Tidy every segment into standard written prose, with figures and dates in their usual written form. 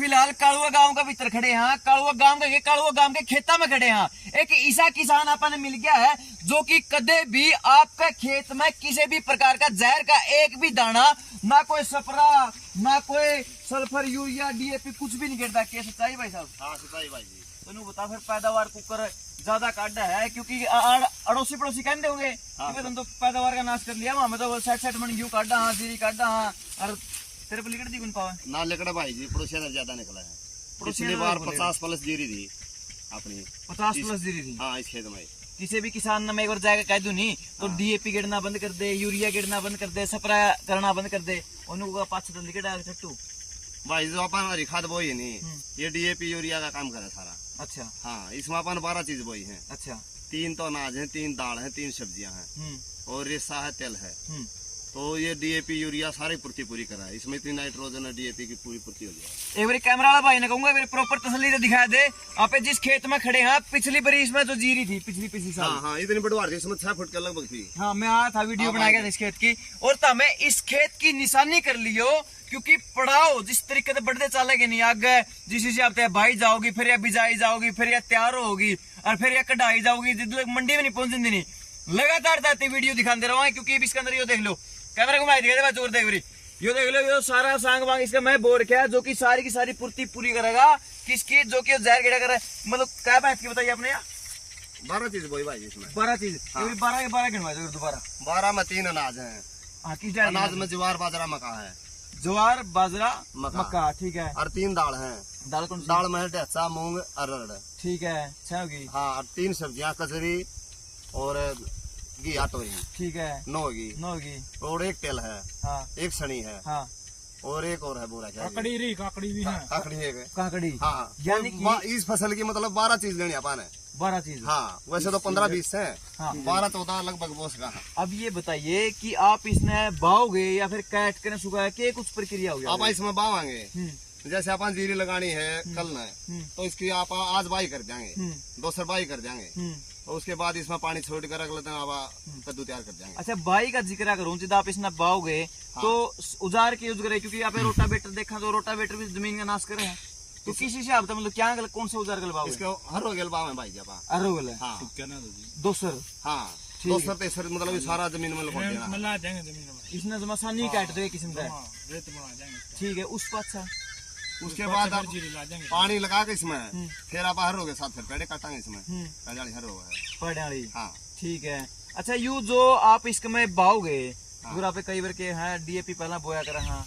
फिलहाल कालुआ गांव का भीतर खड़े हैं। कालुआ गांव के खेता में खड़े हैं। एक ऐसा किसान अपन मिल गया है जो कि कदे भी आपके खेत में किसी भी प्रकार का जहर का एक भी दाना, ना कोई सपरा, ना कोई सल्फर, यूरिया, डीएपी कुछ भी नहीं गिरता। क्या सच्चाई भाई साहब? हाँ सच्चाई भाई जी। तो बता फिर पैदावार कुकर ज्यादा काटा है क्योंकि अड़ोसी पड़ोसी कहते होंगे कि तुम तो पैदावार का नाश कर लिया, हमें तो 60 मन गेहूं काटा, हाँ जीरी काटा, हाँ और तेरे पर लिकड़ दी कौन पावा ना लिकड़ा भाई जी, पड़ोसिया ने ज्यादा निकला है। पिछली बार 50 प्लस जीरी थी अपनी, 50 प्लस जीरी थी। हाँ इस खेत में किसी भी किसान ने मैं एक बार जाकर कह दूं नहीं तो डीएपी गिरना बंद कर दे, यूरिया गिरना बंद कर दे, स्प्रे करना बंद कर दे, उन्होंने पाँच तो लिकड़ आगे चट्टू भाई जो अपन हरी खाद बोई है नहीं, ये डीएपी यूरिया का काम करे सारा। अच्छा हाँ, इसमें अपन 12 चीज बोई है। अच्छा, 3 तो अनाज है, 3 दाल है, 3 सब्जियां हैं और रेसा है, तेल है। तो ये डीएपी यूरिया सारी पूर्ति पूरी करा है। इसमें इतनी नाइट्रोजन और डीएपी की पूरी पूर्ति हो जाए। एक बार कैमरा वाला भाई ने कहूंगा प्रॉपर तसल्ली से दिखा दे आप जिस खेत में खड़े हैं। पिछली बरिस में जो जीरी थी पिछली साल, हाँ इतनी बढ़वार थी, इसमें 6 फुट के लगभग थी। हाँ मैं आया था, वीडियो बना गया था इस खेत की, और हमें इस खेत की निशानी कर लियो क्योंकि पढ़ाओ जिस तरीके से बढ़ते चलेगे नहीं आगे, जिस हिसाब से भाई जाओगी, फिर या बिजाई जाओगी, फिर या तैयार होगी और फिर या कढ़ाई जाओगी, मंडी में नहीं पहुंचती नहीं। लगातार जाती वीडियो दिखाते रहो क्योंकि इसके अंदर यो देख लो, कैमरा घुमाई दिखा दे, जोर देख रही यो देख लो, यो सारा सांग वांग इसका मैं बोर किया जो कि सारी की सारी पूर्ति पूरी करेगा किसकी, जो कि जहर गिरा करे। मतलब क्या बात की बताइए आपने? 12 चीज बोई भाई इसमें, 12 चीज। 12 के 12 गिनवा दो दोबारा। 12 में 3 अनाज है। हाँ, किस अनाज में ज्वार बाजरा मक्का है। ज्वार बाजरा मक्का, ठीक है। और 3 दाल है। दाल कौन सी? दाल में ढेचा, मूंग, अरहर, ठीक है। 6 होगी। हाँ, और 3 सब्जियां, कचरी और घी आटोरी, ठीक है। 9 होगी और 1 तेल है। हाँ, 1 सनी है। हाँ, और एक और है बोरा, काकड़ी भी है, काकड़ी है। काकड़ी, हाँ, यानी कि इस फसल की मतलब 12 चीज लेनी अपन है। 12 चीज। हाँ, वैसे तो 15-20 है। हाँ, 12-14 लगभग बोस का। अब ये बताइए कि आप इसने बाओगे या फिर काट कर सुखाया के कुछ प्रक्रिया होगी? आप इसमें बावांगे, जैसे अपन जीरी लगानी है कल न, तो इसकी आप आज बाई कर देंगे, दूसर बाई कर देंगे, और उसके बाद इसमें पानी छोड़ कर अगले दिन आप कद्दू तैयार कर देंगे। अच्छा, बाई का जिक्र करूँ जब आप इसने बाओगे तो औजार के यूज करे, क्योंकि आप रोटावेटर देखा तो रोटावेटर भी जमीन का नाश करे है, तो किस हिसाब से मतलब क्या कौन से औजार गलबाओगे? इसको हर हो गलबाव है भाई जब अरोगल है। हाँ, दोसर, हाँ दोसर तेसर मतलब सारा जमीन में लपेट देना। मिला देंगे जमीन में, इसने जमासा नहीं काट दो किस्म का, रेत बना देंगे, ठीक है। उस पाछा उसके बाद आप जीरी ला देंगे, पानी लगा के इसमें फिर आप हर होगे साथ फिर पेड़े काटेंगे इसमें, कजाली हर होगा पड़ाली, हाँ ठीक है। अच्छा, यू जो आप इसमें बाओगे गुरा पे कई बार के हैं डीएपी पहला बोया करा, हाँ,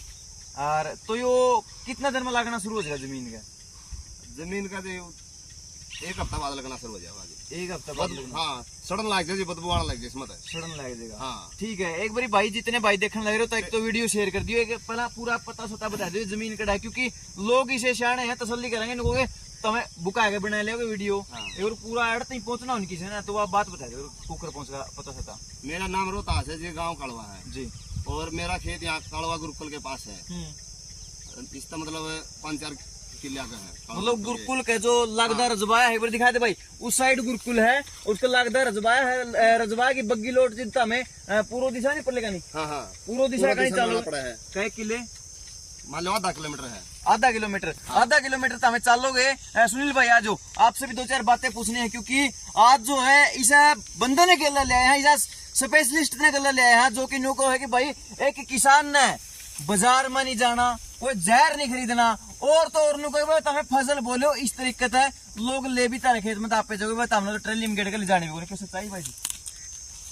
और तो यो कितना दिन में लगना शुरू हो जाएगा जमीन का? जमीन का जो 1 हफ्ता बाद लगना शुरू हो जाएगा। 1 हफ्ता बाद? हाँ, सड़न लग जाए, बदबू आने लग जाए इसमें, सड़न लग जाएगा। हाँ, ठीक है। एक बारी भाई जितने भाई देखने लग रहे हो तो एक तो वीडियो शेयर कर दियो, एक पहला पूरा पता सता बता दियो जमीन कड़ा, क्योंकि लोग इसे शाने हैं, तसल्ली करेंगे इनको तुम्हें बुका के बना ले वीडियो, और पूरा एड तक पहुंचना उनकी से ना, तो आप बात बता दो कुकर पहुंच पता सता। मेरा नाम रोहतास है जी, गाँव कड़वा है जी, और मेरा खेत यहाँ कड़वा गुरुकुल के पास है। इसका मतलब 5-4 किले का है। मतलब गुरुकुल के जो लागदा रजबाया है, एक बार दिखा दे भाई, उस साइड गुरुकुल है, उसका लागदा रजबाया है, रजबाया की बग्गी लोट जितना में पूर्व दिशा नहीं पड़ेगा नहीं। हाँ, पूर्व दिशा का नहीं चालू पड़ा है। कई किले? मान लो आधा किलोमीटर है। आधा किलोमीटर तो हमें चालोगे। सुनील भाई आज आपसे भी 2-4 बातें पूछनी है, क्योंकि आज जो है इसे बंदे ने गला ले आए हैं, इसे स्पेशलिस्ट ने गला ले आए हैं, जो कि नुको है कि भाई एक किसान ने बाजार में नहीं जाना, कोई जहर नहीं खरीदना, और तो और नुको तमें फसल बोलो इस तरीके से लोग ले भी तारे खेत में तो आप जाओगे, हमने तो ट्रेली में गेट के ले जाने भी कैसे चाहिए भाई?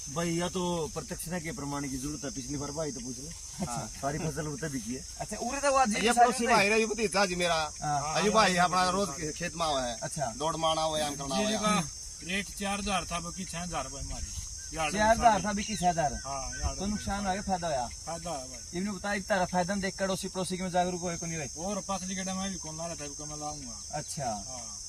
भाई या तो प्रत्यक्ष के प्रमाण की जरूरत है, पिछली बार भाई तो पूछ लो। अच्छा, सारी फसल उतर बिकी है। अच्छा, उरे तो आज ये पड़ोसी भाई रे, ये भतीजा जी मेरा अजू भाई अपना रोज खेत में आवा है। अच्छा, दौड़ मारना हो या करना जीरी हो। का रेट 4000 था, बाकी 6000 रुपए मारी। 4000 था, बिकी 6000। हाँ, तो नुकसान हो गया, फायदा होया? फायदा है भाई। इन्हें बता तारा फायदा देख पड़ोसी पड़ोसी में जागरूक हो को नहीं रहे। और पसली के मैं भी कौन ला रहा था, मैं लाऊंगा। अच्छा,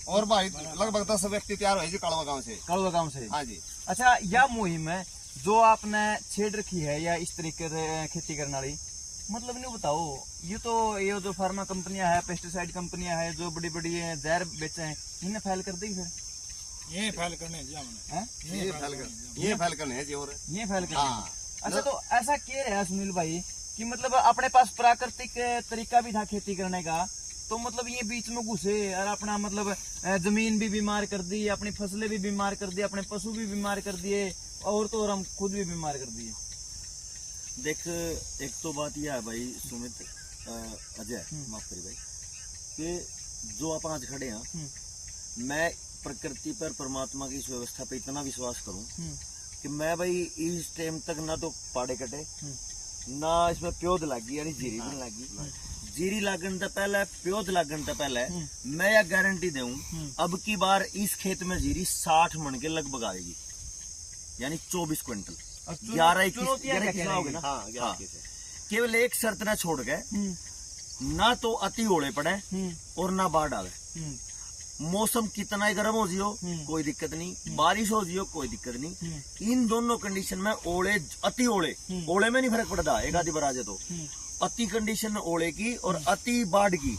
और भाई लगभग 10 व्यक्ति तैयार हुए जी कड़वा गाँव से। कड़वा गाँव से? हाँ जी। अच्छा, यह मुहिम है जो आपने छेड़ रखी है या इस तरीके से खेती करने वाली, मतलब नहीं बताओ, ये तो ये जो फार्मा कंपनियां है, पेस्टिसाइड कंपनियां है, जो बड़ी बड़ी जहर बेचे हैं, इन्हें फैल कर दी फिर ये फैल करने जी हमने, ये फैल करने है जी, और ये फैल कर। हाँ। अच्छा, तो ऐसा क्या है सुनील भाई कि मतलब अपने पास प्राकृतिक तरीका भी था खेती करने का, तो मतलब ये बीच में घुसे और अपना मतलब जमीन भी बीमार कर दी, अपनी फसलें भी बीमार कर दी, अपने पशु भी बीमार कर दिए, और तो और हम खुद भी बीमार कर दिए। देख, एक तो बात यह है भाई सुमित, अजय माफ करिए भाई, कि जो आप आज खड़े हैं, मैं प्रकृति पर, परमात्मा की इस व्यवस्था पे इतना विश्वास करूं कि मैं भाई इस टाइम तक ना तो पाड़े कटे, ना इसमें प्योद लागी यानी जीरी भी लागी। जीरी लागन तो पहले, प्योद लागन तो पहले मैं यह गारंटी दूं, अब की बार इस खेत में जीरी 60 मन के लगभग आएगी, यानी 24 क्विंटल। 11-21 हो गए ना। हाँ, केवल एक शर्त ना छोड़ गए, ना तो अति ओले पड़े और ना बाढ़ आवे। मौसम कितना ही गर्म हो जियो कोई दिक्कत नहीं, बारिश हो जियो कोई दिक्कत नहीं, इन दोनों कंडीशन में ओले, अति ओले, ओले में नहीं फर्क पड़ता, एक आधी बार आ जाए तो अति कंडीशन ओले की और अति बाढ़ की,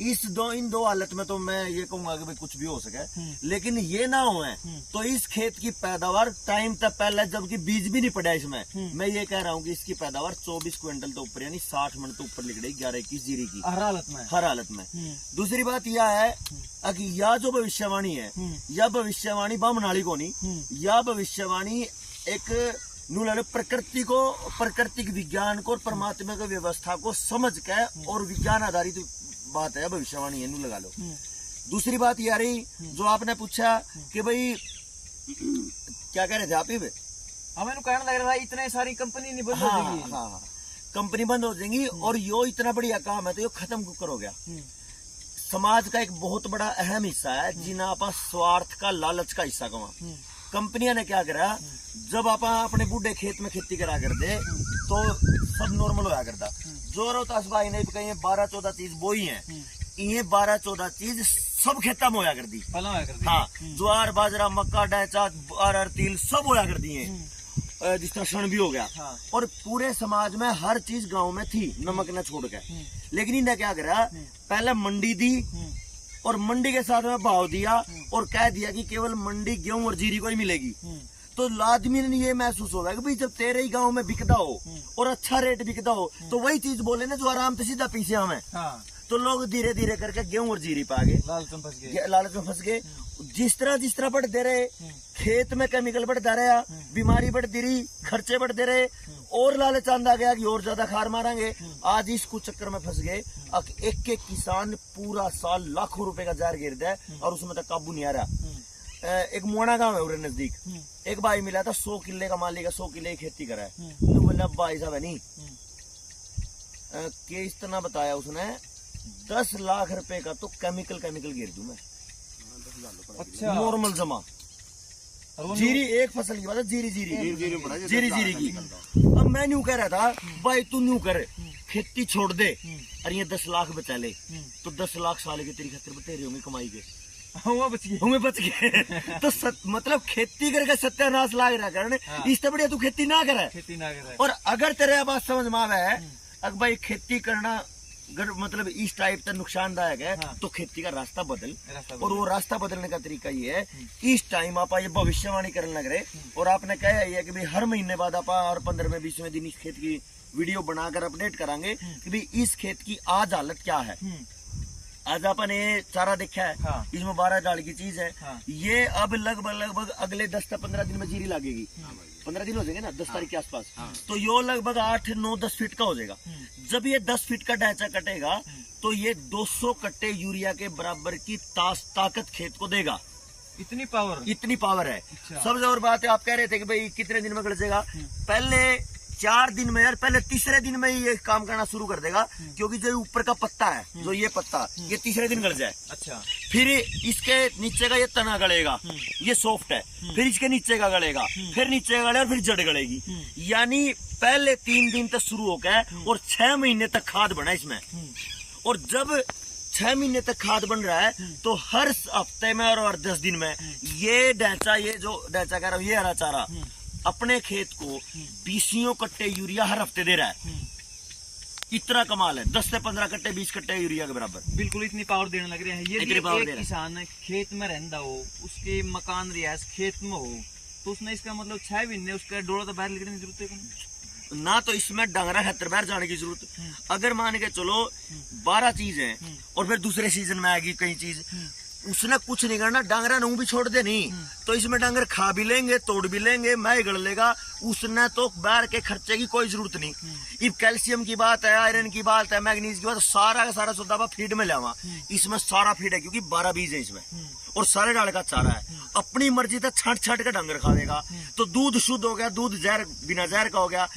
इन दो हालत में तो मैं ये कहूंगा कि भाई कुछ भी हो सके, लेकिन ये ना हो तो इस खेत की पैदावार टाइम तक पहले, जबकि बीज भी नहीं पड़ा इसमें, मैं ये कह रहा हूँ कि इसकी पैदावार 24 क्विंटल तो ऊपर यानी 60 मन तो ऊपर निकलेगी 11-21 जीरी की हर हालत में। दूसरी बात यह है कि यह जो भविष्यवाणी है, यह भविष्यवाणी बामनाली को नहीं, यह भविष्यवाणी एक प्रकृति को, प्राकृतिक विज्ञान को और परमात्मा की व्यवस्था को समझ के और विज्ञान आधारित बात है, भविष्यवाणी है, नू लगा लो। दूसरी बात ये रही जो आपने पूछा कि भाई क्या कह रहे थे आप ही, हमें कहने लग रहा है इतने सारी कंपनी नहीं बंद हो जाएगी। हाँ, कंपनी बंद हो जाएंगी और यो इतना बढ़िया काम है तो यो खत्म कर हो गया। समाज का एक बहुत बड़ा अहम हिस्सा है जिन्हें आप स्वार्थ का, लालच का हिस्सा कमा। कंपनियां ने क्या करा, जब आप अपने बूढ़े खेत में खेती करा कर दे तो सब नॉर्मल होया करता, जो रोहतास भाई ने कहीं 12-14 चीज बोई है, ये 12-14 चीज सब खेता में होया कर दी। हाँ, ज्वार, बाजरा, मक्का, डाचा, अरहर, तिल सब होया कर दिए, जिस तरह क्षण भी हो गया। हाँ। और पूरे समाज में हर चीज गांव में थी, नमक न छोड़ के। लेकिन इन्हें क्या करा, पहले मंडी दी और मंडी के साथ में भाव दिया और कह दिया कि केवल मंडी गेहूं और जीरी को ही मिलेगी। तो आदमी ने ये महसूस होगा कि भाई जब तेरे ही गांव में बिकता हो और अच्छा रेट बिकता हो तो वही चीज बोले ना जो आराम से सीधा पीछे हमें। हाँ। तो लोग धीरे धीरे करके गेहूं और जीरी पा गए, लालच में फंस गए। जिस तरह बढ़ते रहे, खेत में केमिकल बढ़ता रहा, बीमारी बढ़ती रही, खर्चे बढ़ते रहे और लालच आंदा गया कि और ज्यादा खार मारेंगे। आज इस कुछ चक्कर में फंस गए। एक किसान पूरा साल लाखों रुपए का जार गिर है और उसमें तक काबू नहीं आ रहा। एक मोना गांव है उरे नजदीक, एक भाई मिला था 100 किले का मालिक है, 100 किले की खेती करा है। तो बोला भाई साहब है नहीं के इस तरह बताया उसने 10 लाख रुपए का तो केमिकल गिर दूं मैं। अच्छा। नॉर्मल जमा जीरी, एक फसल की बात है, जीरी की। अब मैं न्यू कह रहा था भाई तू न्यू कर, खेती छोड़ दे और ये 10 लाख बचा ले, तो 10 लाख साल के तेरी खतर बतेरे होंगे कमाई के, हमें बच गए। तो मतलब खेती करके सत्यानाश लाग रहा करने। हाँ। इससे बढ़िया तू खेती ना करे। और अगर तेरे बात समझ में आवे है, अगर भाई खेती करना अगर मतलब इस टाइप का नुकसानदायक है। हाँ। तो खेती का रास्ता बदल। और वो रास्ता बदलने का तरीका ये है, इस टाइम आप ये भविष्यवाणी करने लग रहे और आपने कहा है कि भाई हर महीने बाद आप हर 15वें-20वें दिन इस खेत की वीडियो बनाकर अपडेट करांगे कि भाई इस खेत की आज हालत क्या है। आज अपन ये चारा देखा है। हाँ। इसमें 12 डाल की चीज है। हाँ। ये अब लगभग अगले 10 से 15 दिन में जीरी लगेगी। 15 दिन हो जाएंगे ना, 10 तारीख के आसपास। हाँ। तो यो लगभग 8-9-10 फीट का हो जाएगा। जब ये 10 फीट का ढांचा कटेगा तो ये 200 कट्टे यूरिया के बराबर की ताकत खेत को देगा। इतनी पावर है। अच्छा। सबसे और बात है, आप कह रहे थे कि भाई कितने दिन में गड़ जाएगा, पहले 4 दिन में, यार पहले तीसरे दिन में ही ये काम करना शुरू कर देगा, क्योंकि जो ऊपर का पत्ता है, जो ये पत्ता, ये तीसरे दिन गड़ जाए। अच्छा। फिर इसके नीचे का ये तना गलेगा, ये सॉफ्ट है, फिर इसके नीचे का गलेगा, फिर नीचे का गलेगा और फिर जड़ गलेगी। यानी पहले 3 दिन तक शुरू होकर और 6 महीने तक खाद बना इसमें। और जब 6 महीने तक खाद बन रहा है तो हर हफ्ते में और 10 दिन में ये ढांचा, ये जो ढांचा कह रहा हूँ, ये हरा चारा अपने खेत को 20 कट्टे यूरिया हर हफ्ते दे रहा है। इतना कमाल है, 10 से 15 कट्टे 20 कट्टे यूरिया के बराबर। बिल्कुल इतनी पावर देने लग रहे हैं। ये एक किसान खेत में रहता हो, उसके मकान रियाज खेत में हो, तो उसने इसका मतलब 6 महीने उसका डोला तो बाहर निकलने की जरूरत है। ना तो इसमें डांगरा खतर बाहर जाने की जरूरत। अगर मान के चलो 12 चीज है और फिर दूसरे सीजन में आएगी कई चीज, उसने कुछ नहीं करना, डांगरा नू भी छोड़ दे नहीं तो इसमें डांगर खा भी लेंगे, तोड़ भी लेंगे, मैं गड़ लेगा, उसने तो बाहर के खर्चे की कोई जरूरत नहीं। अब कैल्शियम की बात है, आयरन की बात है, मैग्नीज की बात, सारा का सारा सौदा फीड में लावा। इसमें सारा फीड है क्योंकि 12 बीज है इसमें और सारे डाल का चारा है। अपनी मर्जी से छाट छाट के डांगर खा देगा तो दूध शुद्ध हो गया, दूध जहर बिना जहर का हो गया,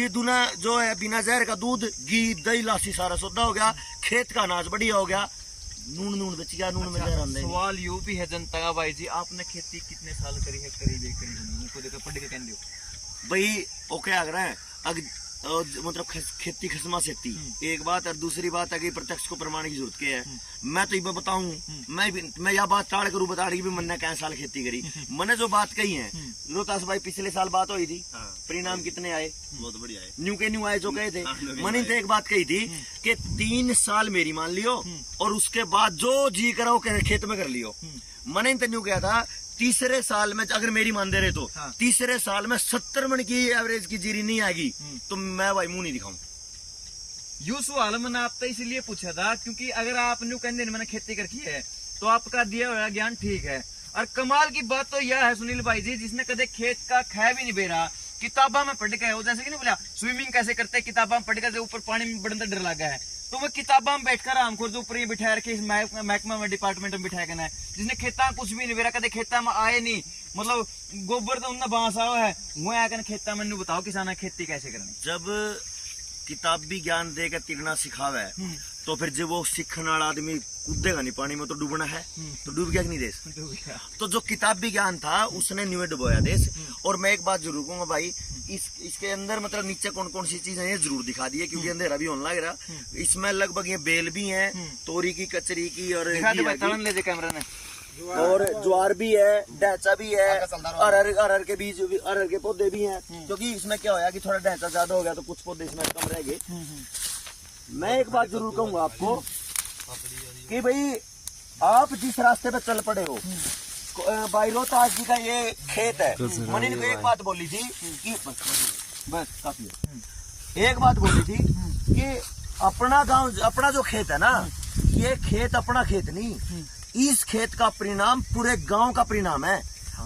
दूना जो है बिना जहर का दूध, घी, दही, लासी सारा सौदा हो गया, खेत का अनाज बढ़िया हो गया, नून बच गया, नून में जहर आंदे। सवाल यू भी है जनता का भाई जी, आपने खेती कितने साल करी है? करीब एक उनको देखो पढ़ के कहने दो भाई ओके आ रहा है मतलब खेती खसमा सेती एक बात, और दूसरी बात है कि प्रत्यक्ष को प्रमाण की जरूरत क्या है। मैं तो ये बताऊं, मैं यह बात टाड़ करूं बता रही भी मैंने क्या साल खेती करी, मैंने जो बात कही है रोहतास भाई, पिछले साल बात हुई थी, परिणाम कितने आए? बहुत बढ़िया है। न्यू के न्यू आए जो कहे थे। मैंने तो एक बात कही थी कि 3 साल मेरी मान लियो और उसके बाद जो जी करो खेत में कर लियो। मैंने तो न्यू कहा था तीसरे साल में अगर मेरी मान दे रहे तो तीसरे साल में 70 मन की एवरेज की जीरी नहीं आएगी तो मैं भाई मुंह नहीं दिखाऊं। यू सवाल मैंने आपसे इसलिए पूछा था क्योंकि अगर आप न्यू कहते मैंने खेती करकी है तो आपका दिया हुआ ज्ञान ठीक है। और कमाल की बात तो यह है सुनील भाई जी, जिसने कदे खेत का खै भी नहीं बेरा, किताबा में पढ़ के है, जैसे कि नहीं बोला स्विमिंग कैसे करते हैं, किताबा में पढ़ कर ऊपर पानी में बढ़ने डर लगा है, तो वो किताबा में बैठकर आमखोर जो ऊपर बिठा रखे इस महकमा में डिपार्टमेंट में बिठाया करना है, जिसने खेता कुछ भी नहीं बेरा, कदे खेता में आए नहीं, मतलब गोबर तो उन्हें बांस आओ है वो आकर खेता में बताओ किसान खेती कैसे करनी। जब किताबी ज्ञान देकर तिरना सिखावे तो फिर जब वो सीखने वाला आदमी कूदेगा नहीं पानी में तो डूबना है, तो डूब गया कि नहीं देश? तो जो किताबी ज्ञान था उसने न्यू डुबोया देश। और मैं एक बात जरूर कहूंगा भाई, इसके अंदर मतलब नीचे कौन कौन सी चीजें ये जरूर दिखा दी है क्योंकि अंधेरा भी होने लग रहा। इसमें लगभग ये बेल भी है, तोरी की, कचरी की और कैमरा ने और ज्वार भी है, ढैंचा भी है, अरहर के बीज, अरहर के पौधे भी हैं। क्योंकि इसमें क्या होया कि थोड़ा ढैंचा ज्यादा हो गया तो कुछ पौधे इसमें कम रह गए। मैं एक बात जरूर कहूंगा आपको कि भाई आप जिस रास्ते पे चल पड़े हो, भाई रोहतास जी का ये खेत है, मैंने इनको एक बात बोली थी कि बस काफी है, एक बात बोली थी कि अपना गांव, अपना जो खेत है ना, ये खेत अपना खेत नहीं, इस खेत का परिणाम पूरे गांव का परिणाम है।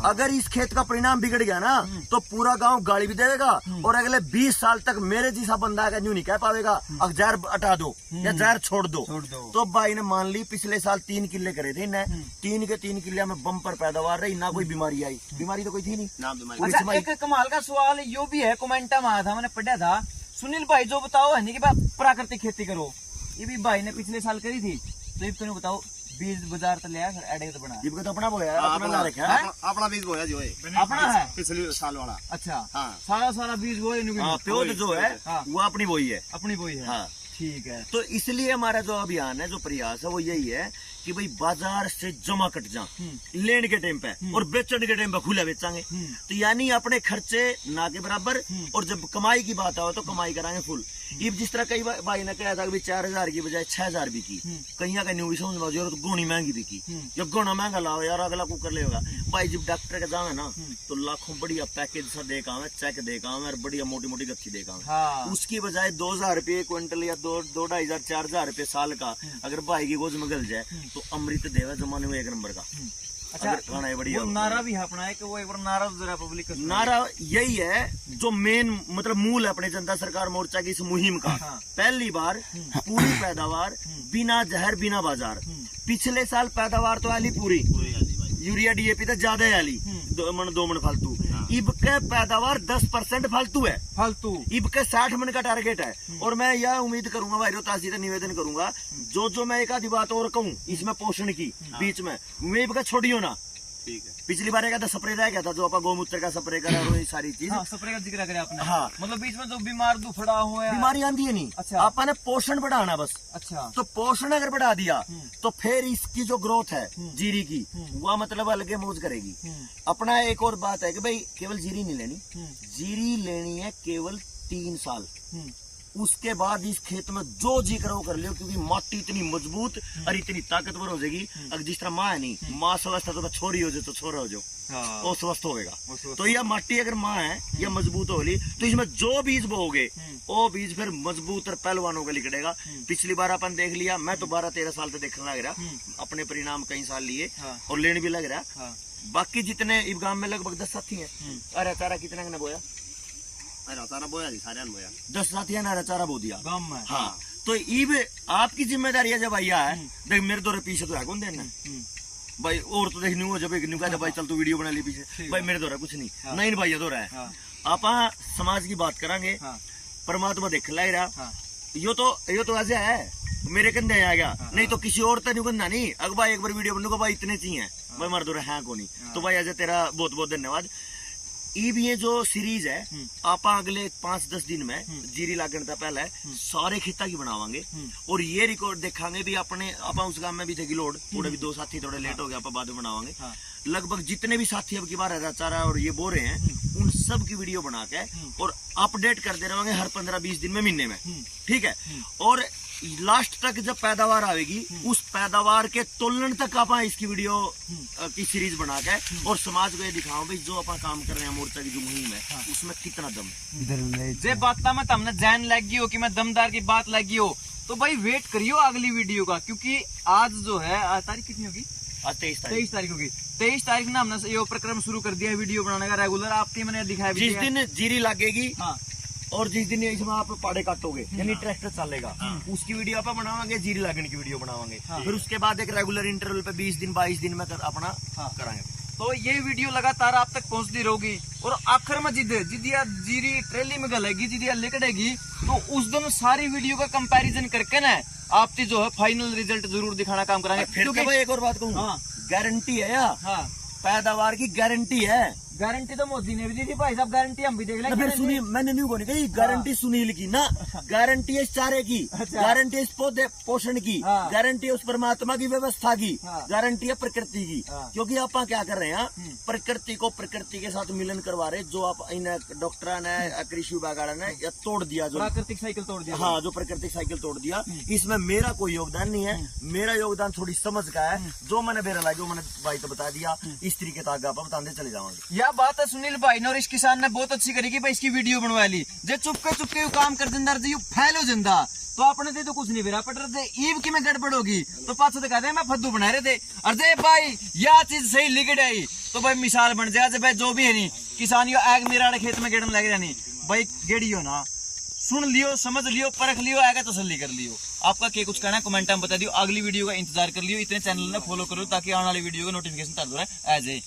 अगर इस खेत का परिणाम बिगड़ गया ना तो पूरा गांव गाली भी देगा और अगले 20 साल तक मेरे जैसा बंदा है न्यू नहीं कह पाएगा अब जहर हटा दो या जहर छोड़ दो। तो भाई ने मान ली पिछले साल 3 किले करे थे इन्हें, 3 के 3 किले में बम्पर पैदावार रही, ना कोई बीमारी आई, बीमारी तो कोई थी नहीं ना बीमारी। अच्छा, एक कमाल का सवाल यो भी है, कमेंटा में आया था, मैंने पढ़ा था, सुनील भाई जो बताओ है नहीं कि प्राकृतिक खेती करो, ये भी भाई ने पिछले साल करी थी, तो ये तो बताओ बीज बाजार तो लिया एडे तो बना जीव तो अपना बोया, अपना ला रखा है, अपना बीज बोया जो है अपना है पिछले साल वाला। अच्छा हाँ। सारा बीज वो प्योर जो है वो अपनी बोई है, अपनी बोई है। हाँ ठीक है। तो इसलिए हमारा जो अभियान है, जो प्रयास है वो यही है कि भाई बाजार से जमा कट जा लेने के टाइम पे और बेचने के टाइम पे खुला बेचांगे, तो यानी अपने खर्चे ना के बराबर, और जब कमाई की बात आओ तो कमाई कराएंगे फुल। ये जिस तरह कई भाई ने कहा था कि 4000 की बजाय 6000 भी की, कहीं का न्यू समझ में तो गोनी महंगी भी की, जब गोना महंगा लाओ यार अगला को कर लेगा भाई। जब डॉक्टर के जावे ना तो लाखों बढ़िया पैकेज सा देगा हमें, चेक देगा हमें और बढ़िया मोटी मोटी गत्थी देगा हमें। हाँ। उसकी बजाय 2000 रुपये क्विंटल या 2-2.5 4000 रुपये साल का अगर भाई की गोज में गल जाए तो अमृत देवा जमाने में 1 नंबर का। अच्छा, खाना है बढ़िया। वो नारा भी है अपना है कि वो एक बार नारा जरा पब्लिक नारा यही है जो मेन मतलब मूल है अपने जनता सरकार मोर्चा की इस मुहिम का। हाँ। पहली बार पूरी पैदावार बिना जहर बिना बाजार। पिछले साल पैदावार तो आली पूरी, यूरिया डीएपी तो ज्यादा आली 2 मन फालतू, इब के पैदावार 10% फालतू है, फालतू इब के 60 मन का टारगेट है। और मैं यह उम्मीद करूंगा भाई रोहतास जी से निवेदन करूंगा, जो मैं एक आधी बात और कहूँ इसमें पोषण की बीच में मैं इब का छोड़ियो ना। ठीक है, पिछली बार एक स्प्रे रह गया था जो आप गोमूत्र का स्प्रे करा और ये सारी चीज। हाँ, स्प्रे का जिक्र करें आपने। हाँ, मतलब बीच में जो बीमार दुफड़ा हो बीमारी आंदी है नहीं। अच्छा, आपने पोषण बढ़ाना बस। अच्छा, तो पोषण अगर बढ़ा दिया तो फिर इसकी जो ग्रोथ है जीरी की वह मतलब अलग मौज करेगी। अपना एक और बात है कि भाई केवल जीरी नहीं लेनी, जीरी लेनी है केवल 3 साल, उसके बाद इस खेत में जो जी करो कर लियो, क्योंकि माटी इतनी मजबूत और इतनी ताकतवर हो जाएगी। अगर जिस तरह माँ है नहीं, माँ स्वस्थ है तो छोरी हो जाए तो छोरा हो जाओ, हाँ। वो स्वस्थ होगा। तो यह माटी अगर माँ है, यह मजबूत होगी, तो इसमें जो बीज बोओगे वो बीज फिर मजबूत और पहलवानों का निकलेगा। पिछली बार अपन देख लिया, मैं तो 12-13 साल से देखने लग रहा, अपने परिणाम कई साल लिए और लेने भी लग रहा। बाकी जितने इस गांव में लगभग 10 साथी हैं। अरे चारा कितना ने बोया? अरे सारा बोया जी, सारे बोया 10 साथियों ने चारा बो दिया गांव में। हाँ, तो ईब आपकी जिम्मेदारी है जब भैया है, देख मेरे दौरे पीछे तो है कौन देना भाई, और तो देखने जब एक न्यू कहता भाई चल तू वीडियो बना ली पीछे, भाई मेरे दौरा कुछ नहीं नहीं भाई दौरा है। आप समाज की बात करांगे, परमात्मा देख ला रहा, यो तो ऐसे है मेरे कंधे आ गया, नहीं तो किसी और तो नहीं नहीं। अगर भाई एक बार वीडियो बनूंगा भाई इतने चाहिए भाई मार दौरा है कौन, तो भाई ऐसे तेरा बहुत बहुत धन्यवाद। ये जो सीरीज है आप अगले 5-10 दिन में जीरी लागण था पहले सारे खेता की बनावांगे और ये रिकॉर्ड देखांगे भी अपने आप उस गांव में भी थे गिलोड, थोड़े भी 2 साथी थोड़े लेट हो गया, आप बाद में बनावांगे। लगभग जितने भी साथी अब की बार चारा और ये बो रहे हैं उन सब की वीडियो बना के और अपडेट करते रहेंगे हर 15-20 दिन में, महीने में, ठीक है। और लास्ट तक जब पैदावार आएगी उस पैदावार के तोलन तक आप इसकी वीडियो की सीरीज बना के और समाज को ये दिखाओ भाई जो अपन काम कर रहे हैं मोर्चा की जो मुहिम है उसमें कितना दम। जे बात में तमने जैन लगी हो कि मैं दमदार की बात लगी हो, तो भाई वेट करियो अगली वीडियो का, क्योंकि आज जो है तारीख कितनी होगी? आज 23 तारीख होगी। 23 तारीख ना हमने ये प्रक्रम शुरू कर दिया है वीडियो बनाने का रेगुलर। आपकी मैंने दिखाया जिस दिन जीरी लगेगी हाँ, और जिस दिन इसमें आप पाड़े काटोगे यानी ट्रैक्टर चलेगा उसकी वीडियो आप बनावांगे, जीरी लागने की वीडियो बनावांगे। फिर उसके बाद एक रेगुलर इंटरवल पे 20 दिन 22 दिन में अपना कराएंगे। तो ये वीडियो लगातार आप तक पहुंचती रहेगी और आखिर में जिदिया जीरी ट्रेली में गलेगी, जिदिया लिकड़ेगी, तो उस दिन सारी वीडियो का कंपैरिजन करके ना आपकी जो है फाइनल रिजल्ट जरूर दिखाना काम कराएंगे। फिर भाई एक और बात कहूँ, गारंटी है यार, पैदावार की गारंटी है। गारंटी तो मोदी ने भी दी थी भाई साहब, गारंटी हम भी देख लेंगे। फिर सुनी मैंने नहीं बोली कही गारंटी सुनील की ना, गारंटी है इस चारे की, गारंटी है इस पौधे पोषण की, गारंटी है उस परमात्मा की व्यवस्था की, गारंटी है प्रकृति की। क्योंकि आप क्या कर रहे हैं, प्रकृति को प्रकृति के साथ मिलन करवा रहे, जो आप इन डॉक्टर ने कृषि विभाग ने या तोड़ दिया, जो प्राकृतिक साइकिल तोड़ दिया। हाँ, जो प्राकृतिक साइकिल तोड़ दिया, इसमें मेरा कोई योगदान नहीं है। मेरा योगदान थोड़ी समझ का है, जो मैंने बेरा जो मैंने भाई तो बता दिया, इस तरीके से आगे आप बताते चले जाओगे। यह बात है सुनील भाई ने और इस किसान ने बहुत अच्छी करी कि भाई इसकी वीडियो बनवा ली। जे चुपके काम कर जिंदा फैलो जिंदा तो अपने थे तो कुछ नहीं बेरा पट रहे थे, ईब की में गड़बड़ होगी तो पास तो कहते मैं फद्दू बना रहे थे। अरे भाई यह चीज सही लिख आई तो भाई मिसाल बन जाए भाई, जो भी है नहीं किसान यो आग मेरा खेत में गेड़न लग रहा नहीं भाई, गेड़ियो ना सुन लियो, समझ लियो, परख लियो, आगे तसल्ली कर लियो। आपका क्या कुछ कहना है कमेंट में बता दियो। अगली वीडियो का इंतजार कर लियो, इतने चैनल ने फॉलो करो ताकि आने वाली वीडियो का नोटिफिकेशन आ जाए।